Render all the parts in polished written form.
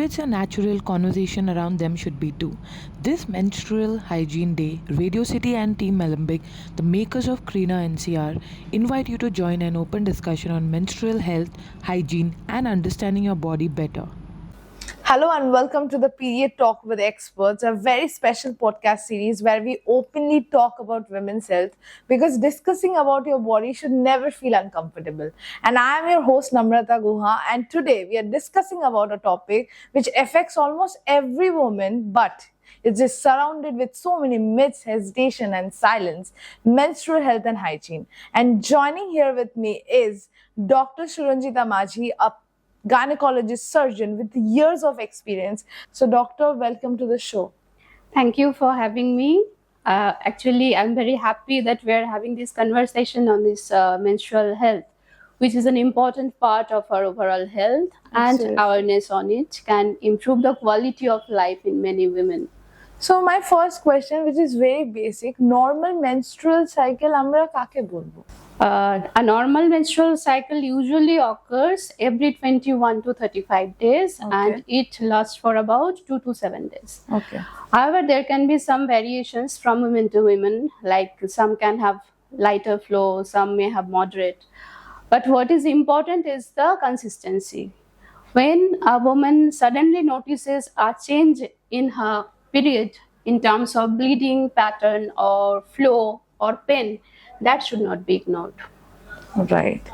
Periods are natural, conversation around them should be too. This Menstrual Hygiene Day, Radio City and Team Alembic, the makers of Krina NCR, invite you to join an open discussion on menstrual health, hygiene, and understanding your body better. Hello and welcome to the Period Talk with Experts, a very special podcast series where we openly talk about women's health because discussing about your body should never feel uncomfortable. And I am your host Namrata Guha, and today we are discussing about a topic which affects almost every woman, but it's just surrounded with so many myths, hesitation, and silence: menstrual health and hygiene. And joining here with me is Dr. Suranjita Majhi, a gynecologist surgeon with years of experience. So, doctor, welcome to the show. Thank you for having me. Actually, I'm very happy that we're having this conversation on this menstrual health, which is an important part of our overall health. Absolutely. And awareness on it can improve the quality of life in many women. So, my first question, which is very basic: normal menstrual cycle আমরা কাকে বলবো? A normal menstrual cycle usually occurs every 21 to 35 days, and it lasts for about 2 to 7 days. Okay. However, there can be some variations from women to women, like some can have lighter flow, some may have moderate. But what is important is the consistency. When a woman suddenly notices a change in her period in terms of bleeding pattern or flow or pain, that should not be ignored. Right.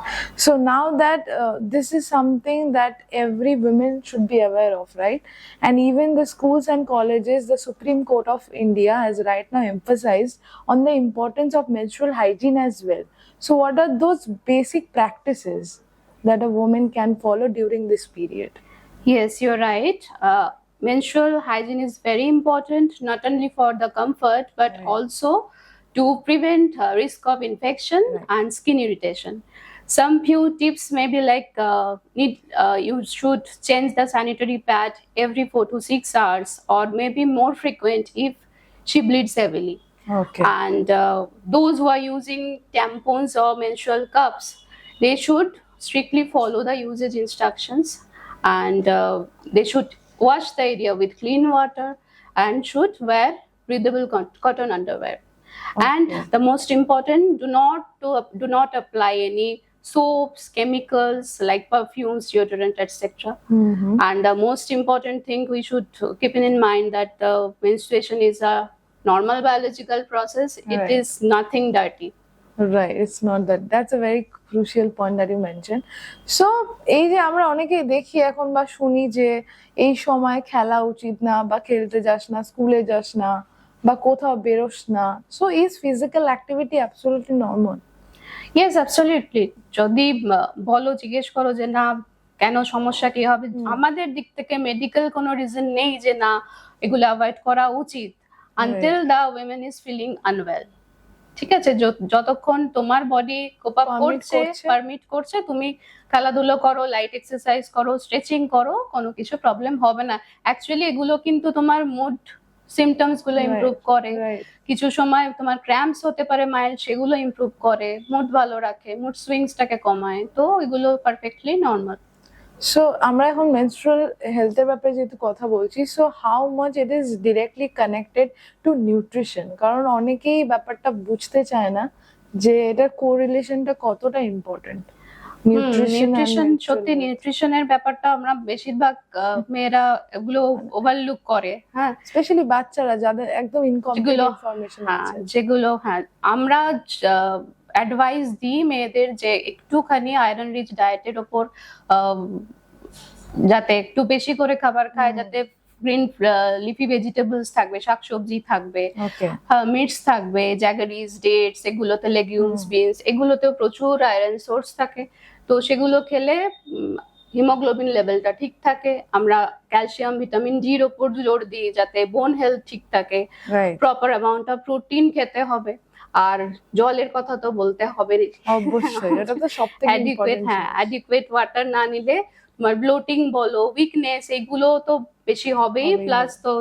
So now that this is something that every woman should be aware of, right? And even the schools and colleges, the Supreme Court of India has right now emphasized on the importance of menstrual hygiene as well. So what are those basic practices that a woman can follow during this period? Yes, you're right. Menstrual hygiene is very important, not only for the comfort, but also to prevent risk of infection and skin irritation. Some few tips may be like you should change the sanitary pad every 4 to 6 hours, or maybe more frequent if she bleeds heavily. Okay. And those who are using tampons or menstrual cups, they should strictly follow the usage instructions, and they should wash the area with clean water and should wear breathable cotton underwear. And the most important, do not apply any soaps, chemicals like perfumes, deodorant, etc. And the most important thing we should keep in mind that the menstruation is a normal biological process. It is nothing dirty. Right, it's not that. That's a very crucial point that you mentioned. So, এই যে আমরা অনেকেই দেখি এখন বা শুনি যে এই সময় খেলা উচিত না, বা খেলতে যাস না, স্কুলে যাস না, বা কোথাও বেরোস না. So, is physical activity absolutely normal? Yes, absolutely. যদি বলো, জিজ্ঞেস করো যে না কেন, সমস্যা কি হবে, আমাদের দিক থেকে মেডিকেল কোনো রিজন নেই যে না এগুলো অ্যাভয়েড করা উচিত until the women is feeling unwell. ঠিক আছে, যতক্ষণ তোমার বডি কোপ আপ করছে, পারমিট করছে, তুমি খেলাধুলো করো, লাইট এক্সারসাইজ করো, স্ট্রেচিং করো, কোনো কিছু প্রবলেম হবে না। অ্যাকচুয়ালি এগুলো কিন্তু তোমার মুড সিমটমস গুলো ইমপ্রুভ করে। কিছু সময় তোমার ক্র্যাম্পস হতে পারে মাইল্ড, সেগুলো ইমপ্রুভ করে, মুড ভালো রাখে, মুড সুইংসটাকে কমায়, তো এগুলো পারফেক্টলি নর্মাল। সো আমরা এখন মেনস্ট্রুয়াল হেলথের ব্যাপারে যেহেতু কথা বলছি, so how much it is directly connected to nutrition, কারণ অনেকেই ব্যাপারটা বুঝতে চায় না যে এটার কোরিলেশনটা কতটা ইম্পর্টেন্ট। নিউট্রিশন, সত্যি নিউট্রিশনের ব্যাপারটা আমরা বেশিরভাগ মেয়েরা এগুলো ওভারলুক করে, হ্যাঁ, স্পেশালি বাচ্চারা যাদের একদম ইনকমপ্লিট ইনফরমেশন আছে, যেগুলো আমরা অ্যাডভাইস দিই মেয়েদের যে একটুখানি আয়রন রিচ ডায়েটের ওপর যাতে একটু বেশি করে খাবার খায়, যাতে গ্রিন লিফি ভেজিটেবলস থাকবে, শাকসবজি থাকবে, মিটস থাকবে, জ্যাগারিজ, ডেটস, এগুলোতে লেগুমস, বিনস, এগুলোতেও প্রচুর আয়রন সোর্স থাকে। তো সেগুলো খেলে হিমোগ্লোবিন লেভেলটা ঠিক থাকে। আমরা ক্যালসিয়াম, ভিটামিন ডির ওপর জোর দিই যাতে বোন হেলথ ঠিক থাকে। প্রপার অ্যামাউন্ট অফ প্রোটিন খেতে হবে, আর জলের কথা তো বলতে হবে অবশ্যই, এটা তো সবথেকে ইম্পর্টেন্ট। হ্যাঁ, অ্যাডিকুয়েট ওয়াটার না নিলে তোমার ব্লোটিং বলো, উইকনেস, এগুলো তো বেশি হবেই, প্লাস তো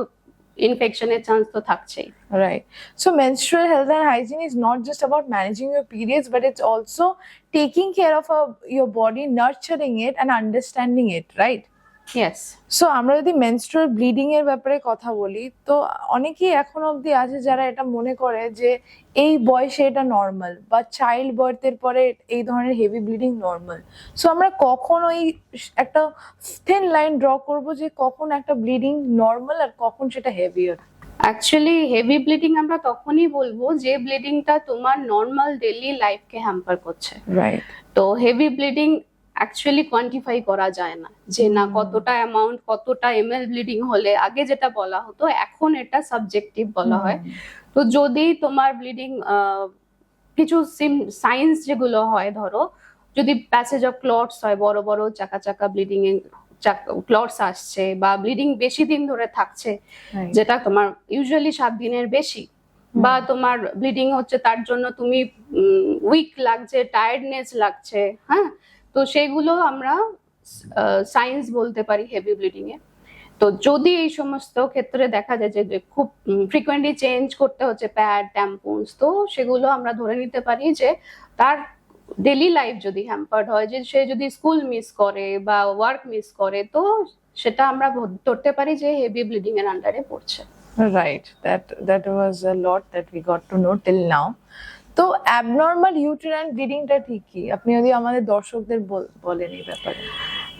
ইনফেকশনের চান্স তো থাকছেই। Right. So menstrual health and hygiene is not just about managing your periods, but it's also taking care of your body, nurturing it and understanding it, right? Yes. So আমরা যদি menstrual bleeding এর ব্যাপারে কথা বলি, তো অনেকেই এখন অবধি আছে যারা এটা মনে করে যে এই বয়সে এটা নর্মাল, বা চাইল্ড বার্থের পরে এই ধরনের হেভি ব্লিডিং নর্মাল। সো আমরা কখন ওই একটা থিন লাইন ড্র করব যে কখন একটা ব্লিডিং নর্মাল আর কখন সেটা হেভিয়ার? অ্যাকচুয়ালি হেভি ব্লিডিং আমরা তখনই বলবো যে ব্লিডিংটা তোমার নর্মাল ডেইলি লাইফকে হ্যাম্পার করছে। রাইট। তো হেভি ব্লিডিং অ্যাকচুয়ালি কোয়ান্টিফাই করা যায় না, যে না কতটা অ্যামাউন্ট, কতটা এমএল ব্লিডিং হলে আগে যেটা বলা হতো, এখন এটা সাবজেক্টিভ বলা হয়। তো যদি তোমার ব্লিডিং কিছু সাইন্স যেগুলো হয়, ধরো যদি প্যাসেজ অফ ক্লটস হয়, বড় বড় চাকা চাকা ব্লিডিং এ ক্লটস আসছে, বা ব্লিডিং বেশি দিন ধরে থাকছে, যেটা তোমার ইউজুয়ালি 7 দিনের বেশি, বা তোমার ব্লিডিং হচ্ছে তার জন্য তুমি উইক লাগছে, টায়ার্ডনেস লাগছে, হ্যাঁ, তো সেগুলো আমরা সাইন্স বলতে পারি হেভি ব্লিডিং এ। তো যদি এই সমস্ত ক্ষেত্রে দেখা যায় যে খুব ফ্রিকোয়েন্টলি চেঞ্জ করতে হচ্ছে প্যাড, ট্যাম্পুনস, তো সেগুলো আমরা ধরে নিতে পারি যে তার ডেইলি লাইফ যদি হ্যাম্পার্ড হয়, যে সে যদি স্কুল মিস করে বা ওয়ার্ক মিস করে, তো সেটা আমরা ধরতে পারি যে হেভি ব্লিডিং এর আন্ডারে পড়ছে। Right. That was a lot that we got to know till now. তো অ্যাবনর্মাল ইউটেরাইন ব্লিডিংটা ঠিক কি? আপনি যদি আমাদের দর্শকদের বলেন এই ব্যাপারে।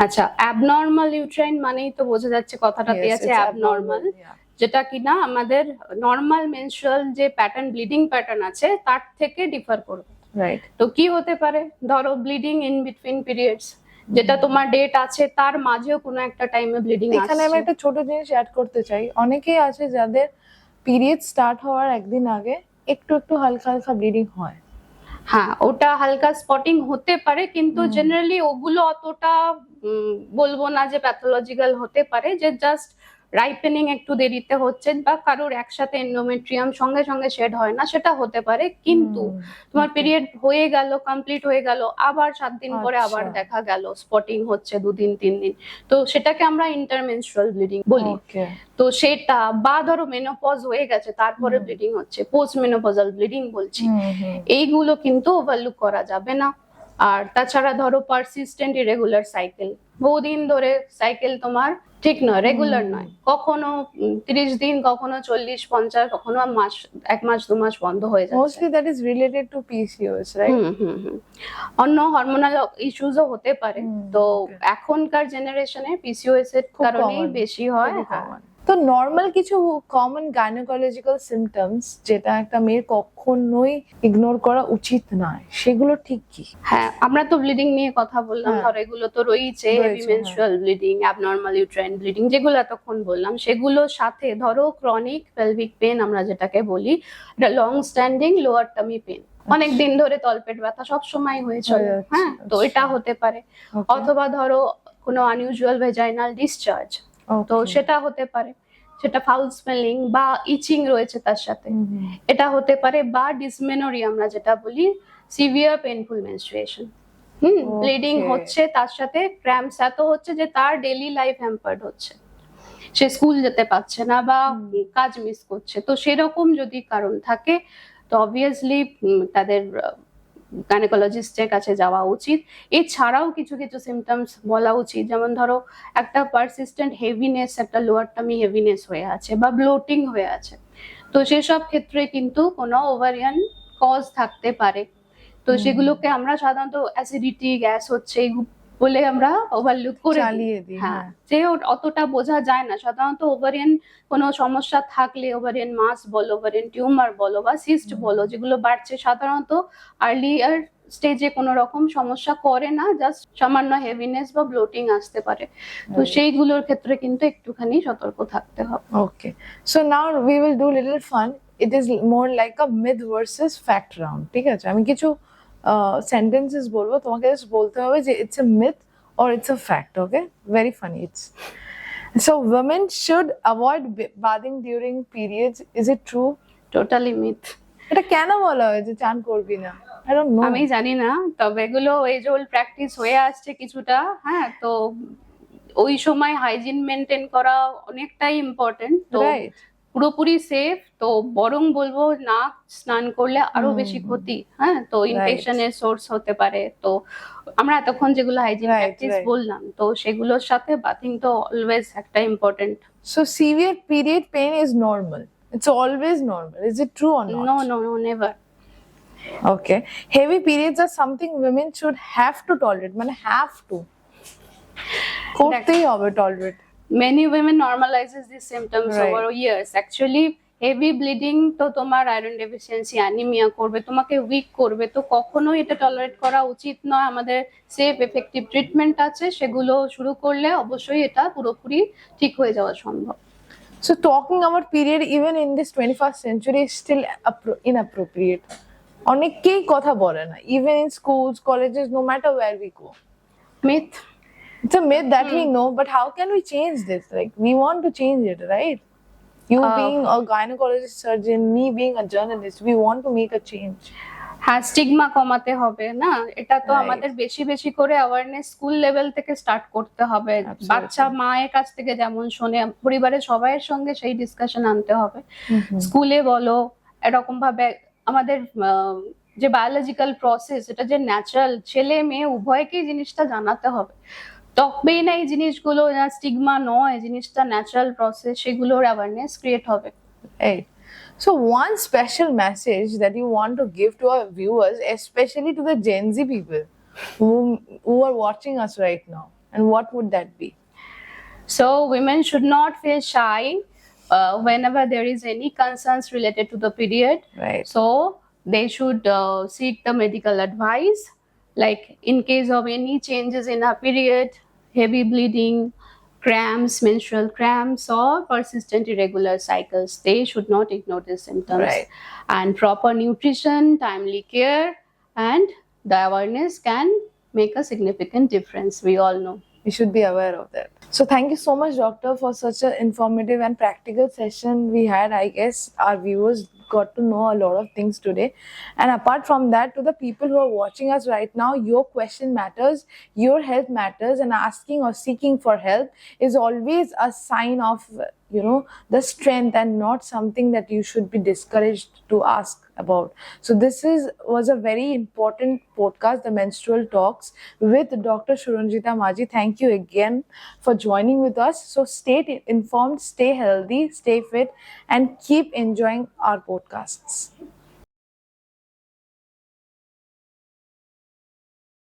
আচ্ছা, অ্যাবনর্মাল ইউট্রাইন মানেই তো বোঝা যাচ্ছে কথাটাতে Yes, আছে it's অ্যাবনর্মাল, yeah. যেটা কিনা আমাদের নর্মাল মেনস্ট্রুয়াল যে প্যাটার্ন, ব্লিডিং প্যাটার্ন আছে তার থেকে ডিফার করবে। রাইট। তো কি হতে পারে, ধরো ব্লিডিং ইন বিটুইন পিরিয়ডস, যেটা তোমার ডেট আছে তার মাঝেও কোনো একটা টাইমে ব্লিডিং আসছে। এখানে আমি একটা ছোট জিনিস অ্যাড করতে চাই। অনেকেই আছে যাদের পিরিয়ড স্টার্ট হওয়ার একদিন আগে একটু একটু হালকা হালকা ব্লিডিং হয়। হ্যাঁ, ওটা হালকা স্পটিং হতে পারে, কিন্তু জেনারেলি ওগুলো অতটা বলবো না যে প্যাথোলজিক্যাল হতে পারে, যে জাস্ট রাইপেনিং একটু দেরিতে হচ্ছে, বা কারোর একসাথে এন্ডোমেট্রিয়াম সঙ্গে সঙ্গে শেড হয় না, সেটা হতে পারে। কিন্তু তোমার পিরিয়ড হয়ে গেল, কমপ্লিট হয়ে গেল, আবার 7 দিন পরে আবার দেখা গেল স্পটিং হচ্ছে 2 দিন 3 দিন, তো সেটাকে আমরা ইন্টারমেনস্ট্রুয়াল ব্লিডিং বলি। তো সেটা, বা ধরো মেনোপজ হয়ে গেছে তারপরে ব্লিডিং হচ্ছে, পোস্ট মেনোপজাল ব্লিডিং বলছি, এইগুলো কিন্তু ওভারলুক করা যাবে না। আর তাছাড়া ধরো পারসিস্টেন্ট ইরেগুলার সাইকেল, বহুদিন ধরে সাইকেল তোমার ঠিক নয়, রেগুলার নয়, কখনো 30 দিন, কখনো 40, 50, কখনো 1 মাস 2 মাস বন্ধ হয়ে যাচ্ছে। Mostly that is related to PCOS, right? অন্য হরমোনাল ইস্যুসও হতে পারে। তো এখনকার জেনারেশনে পিসিওএস এর কারণেই বেশি হয়। তো নর্মাল কিছু কমন গাইনোকোলজিক্যাল সিমটমস যেটা একটা মেয়ের কখনোই ইগনোর করা উচিত নয়, সেগুলো ঠিক কি? হ্যাঁ, আমরা তো ব্লিডিং নিয়ে কথা বললাম, ধরো এগুলো তো রয়েছে, heavy menstrual bleeding, abnormal uterine bleeding, যেগুলো এতক্ষণ বললাম, সেগুলোর সাথে ধরো ক্রনিক পেলভিক পেন আমরা যেটাকে বলি, long standing lower tummy pain, অনেক দিন ধরে তলপেট ব্যথা সব সময় হয়ে চলে, হ্যাঁ, তো এটা হতে পারে। অথবা ধরো কোনো আনইউজুয়াল ভেজাইনাল ডিসচার্জ, তো সেটা হতে পারে, সেটা ফাউল স্মেলিং বা ইচিং রয়েছে তার সাথে, এটা হতে পারে। বা ডিসমেনোরিয়া আমরা যেটা বলি, সিভিয়ার পেইনফুল মেনস্ট্রুয়েশন, ব্লিডিং হচ্ছে, তার সাথে ক্র্যাম্পস এত হচ্ছে যে তার ডেইলি লাইফ হ্যাম্পার্ড হচ্ছে, সে স্কুল যেতে পারছে না বা কাজ মিস করছে। তো সেরকম যদি কারণ থাকে, তো অবভিয়াসলি তাদের গাইনোকোলজিস্টের কাছে যাওয়া উচিত। এছাড়াও কিছু কিছু সিমটমস বলা উচিত, যেমন ধরো একটা পারসিস্টেন্ট হেভিনেস, একটা লোয়ার টামি হেভিনেস হয়ে আছে, বা ব্লোটিং হয়ে আছে, তো সেসব ক্ষেত্রে কিন্তু কোনো ওভারিয়ান কজ থাকতে পারে। তো সেগুলোকে আমরা সাধারণত অ্যাসিডিটি, গ্যাস হচ্ছে বলে আমরা ওভারলুক করে দিই। হ্যাঁ, যে অতটা বোঝা যায় না। সাধারণত ওভারিয়ান কোনো সমস্যা থাকলে, ওভারিয়ান মাস বলো, ওভারিয়ান টিউমার বলো, বা সিস্ট বলো, যেগুলো বাড়ছে, সাধারণত আর্লিয়ার স্টেজে কোনো রকম সমস্যা করে না, জাস্ট সামান্য হেভিনেস বা ব্লোটিং আসতে পারে। তো সেইগুলোর ক্ষেত্রে কিন্তু একটুখানি সতর্ক থাকতে হবে। Okay, so now we will do little fun. It is more like a myth versus fact round, ঠিক আছে? আমি কিছু সেন্টেন্সেস বলবো, তোমাকে জাস্ট বলতে হবে যে it's a myth or it's a fact. Okay, very funny. It's so women should avoid bathing during periods. Is it true? Totally myth. এটা কেন বলা হয় যে চান করবি না? I don't know. আমি জানি না, তবে এগুলো এজ ওল্ড প্র্যাকটিস হয়ে আসছে কিছুটা। হ্যাঁ, তো ওই সময় হাইজিন মেনটেন করা অনেকটাই ইম্পর্টেন্ট। তো পুরোপুরি সেফ, তো বরং বলবো না স্নান করলে আরো বেশি ক্ষতি, হ্যাঁ, তো ইনফেকশনের সোর্স হতে পারে। তো আমরা এতক্ষণ যেগুলো হাইজিন Right, প্র্যাকটিস right. বললাম, তো সেগুলোর সাথে বাথিং তো অলওয়েজ একটা important. So severe period pain is normal. It's always normal. Is it true or not? No no no, never. Okay. Heavy periods are something women should have to tolerate. মানে have to. করতেই হবে tolerate. Many women normalizes these symptoms Right. over years. Actually, heavy bleeding তো তোমার iron deficiency, anaemia করবে, তোমাকে week করবে, তো কখনোই এটা টলারেট করা উচিত নয়। আমাদের সেফ এফেক্টিভ ট্রিটমেন্ট আছে, সেগুলো শুরু করলে অবশ্যই এটা পুরোপুরি ঠিক হয়ে যাওয়া সম্ভব। So talking about period even in this 21st century is still inappropriate. অনেকেই কথা বলে না, even in schools, colleges, no matter where we go. Myth. It's a myth that we know, but how can we change this? Like, we want to change it, right? You being a gynecologist surgeon, me being a journalist, we want to make a change. হ্যাঁ, stigma কমাতে হবে না, এটা তো Right. আমাদের বেশি বেশি করে অ্যাওয়ারনেস স্কুল লেভেল থেকে স্টার্ট করতে হবে। Absolutely. বাচ্চা মায়ের কাছ থেকে যেমন শোনে, পরিবারের সবাইয়ের সঙ্গে সেই ডিসকাশন আনতে হবে। স্কুলে বলো, এরকম ভাবে আমাদের যে বায়োলজিক্যাল প্রসেস, এটা যে ন্যাচারাল, ছেলে মেয়ে উভয়কেই জিনিসটা জানাতে হবে। তবেই না এই জিনিসগুলো স্টিগমা নয়, জিনিসটা ন্যাচারাল প্রসেস, সেগুলোর অ্যাওয়ারনেস ক্রিয়েট হবে। Right. So one special message that you want to give to our viewers, especially to the Gen Z people who are watching us right now, and what would that be? So women should not feel shy whenever there is any concerns related to the period. Right. So they should seek the medical advice. Like in case of any changes in a period, heavy bleeding, cramps, menstrual cramps, or persistent irregular cycles, they should not ignore these symptoms. Right. And proper nutrition, timely care, and the awareness can make a significant difference. We all know. We should be aware of that. So thank you so much, doctor, for such an informative and practical session we had. I guess our viewers got to know a lot of things today. And apart from that, to the people who are watching us right now, your question matters, your health matters, and asking or seeking for help is always a sign of, you know, the strength and not something that you should be discouraged to ask about. So this was a very important podcast, the Menstrual Talks with Dr. Shurunjita Maji. Thank you again for joining with us. So stay informed, stay healthy, stay fit, and keep enjoying our podcasts.